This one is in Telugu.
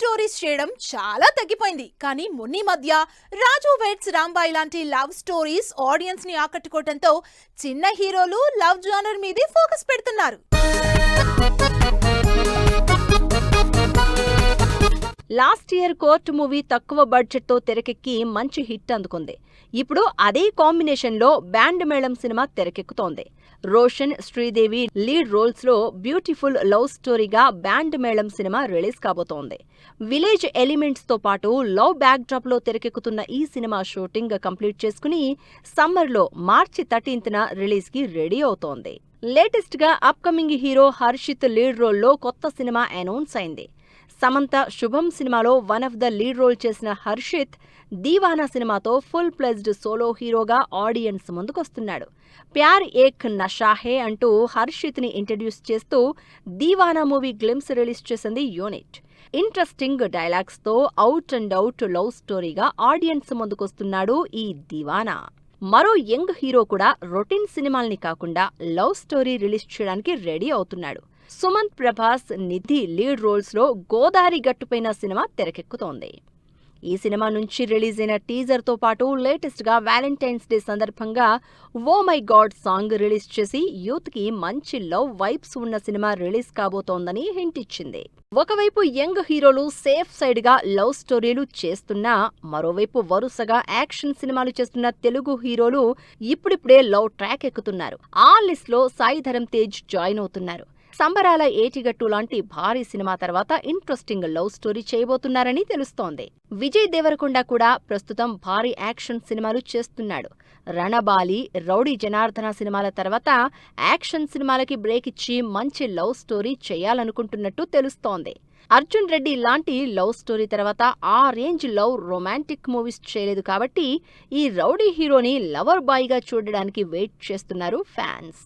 స్టోరీస్ చేయడం చాలా తగ్గిపోయింది. కానీ మొన్నీ మధ్య రాజు వెడ్స్ రాంబాయ్ లాంటి లవ్ స్టోరీస్ ఆడియన్స్ ని ఆకట్టుకోవడంతో చిన్న హీరోలు లవ్ జానర్ మీదే ఫోకస్ పెడుతున్నారు. లాస్ట్ ఇయర్ కోర్ట్ మూవీ తక్కువ బడ్జెట్ తో తెరకెక్కి మంచి హిట్ అందుకుంది. ఇప్పుడు అదే కాంబినేషన్ లో బ్యాండ్ మేళం సినిమా తెరకెక్కుతోంది. రోషన్, శ్రీదేవి లీడ్ రోల్స్ లో బ్యూటిఫుల్ లవ్ స్టోరీగా బ్యాండ్ మేళం సినిమా రిలీజ్ కాబోతోంది. విలేజ్ ఎలిమెంట్స్ తో పాటు లవ్ బ్యాక్ డ్రాప్ లో తెరకెక్కుతున్న ఈ సినిమా షూటింగ్ కంప్లీట్ చేసుకుని సమ్మర్ లో మార్చి 13న రిలీజ్ కి రెడీ అవుతోంది. లేటెస్ట్ గా upcoming hero Harshit lead role లో కొత్త సినిమా అనౌన్స్ అయింది. సమంత శుభం సినిమాలో one of the lead role చేసిన హర్షిత్ దీవానా సినిమాతో ఫుల్ ప్లెజ్డ్ సోలో హీరోగా ఆడియన్స్ ముందుకొస్తున్నాడు. ప్యార్ ఏక్ నషా హే అంటూ హర్షిత్ ని ఇంట్రడ్యూస్ చేస్తూ దీవానా మూవీ గ్లిమ్స్ రిలీజ్ చేసింది యూనిట్. ఇంట్రెస్టింగ్ డైలాగ్స్ తో అవుట్ అండ్ అవుట్ లవ్ స్టోరీగా ఆడియన్స్ ముందుకొస్తున్నాడు ఈ దీవానా. మరో యంగ్ హీరో కూడా రొటీన్ సినిమాల్ని కాకుండా లవ్ స్టోరీ రిలీజ్ చేయడానికి రెడీ అవుతున్నాడు. సుమంత్, ప్రభాస్, నిధి లీడ్ రోల్స్ లో గోదారి గట్టుపైన సినిమా తెరకెక్కుతోంది. ఈ సినిమా నుంచి రిలీజ్ అయిన టీజర్ తో పాటు లేటెస్ట్ గా వ్యాలంటైన్స్ డే సందర్భంగా oh my god song release చేసి యూత్ కి మంచి లవ్ వైబ్స్ ఉన్న సినిమా రిలీజ్ కాబోతోందని హింట్ ఇచ్చింది. ఒకవైపు యంగ్ హీరోలు సేఫ్ సైడ్ గా లవ్ స్టోరీలు చేస్తున్నా, మరోవైపు వరుసగా యాక్షన్ సినిమాలు చేస్తున్న తెలుగు హీరోలు ఇప్పుడిప్పుడే లవ్ ట్రాక్ ఎక్కుతున్నారు. ఆ లిస్ట్ లో సాయి ధరమ్ తేజ్ జాయిన్ అవుతున్నారు. సంబరాల ఏటిగట్టు లాంటి భారీ సినిమా తర్వాత ఇంట్రెస్టింగ్ లవ్ స్టోరీ చేయబోతున్నారని తెలుస్తోంది. విజయ్ దేవరకొండ కూడా ప్రస్తుతం భారీ యాక్షన్ సినిమాలు చేస్తున్నాడు. రణబాలి, రౌడీ జనార్దన సినిమాల తర్వాత యాక్షన్ సినిమాలకి బ్రేక్ ఇచ్చి మంచి లవ్ స్టోరీ చేయాలనుకుంటున్నట్టు తెలుస్తోంది. అర్జున్ రెడ్డి లాంటి లవ్ స్టోరీ తర్వాత ఆ రేంజ్ లవ్ రొమాంటిక్ మూవీస్ చేయలేదు కాబట్టి ఈ రౌడీ హీరోని లవర్ బాయ్ గా చూడడానికి వెయిట్ చేస్తున్నారు ఫ్యాన్స్.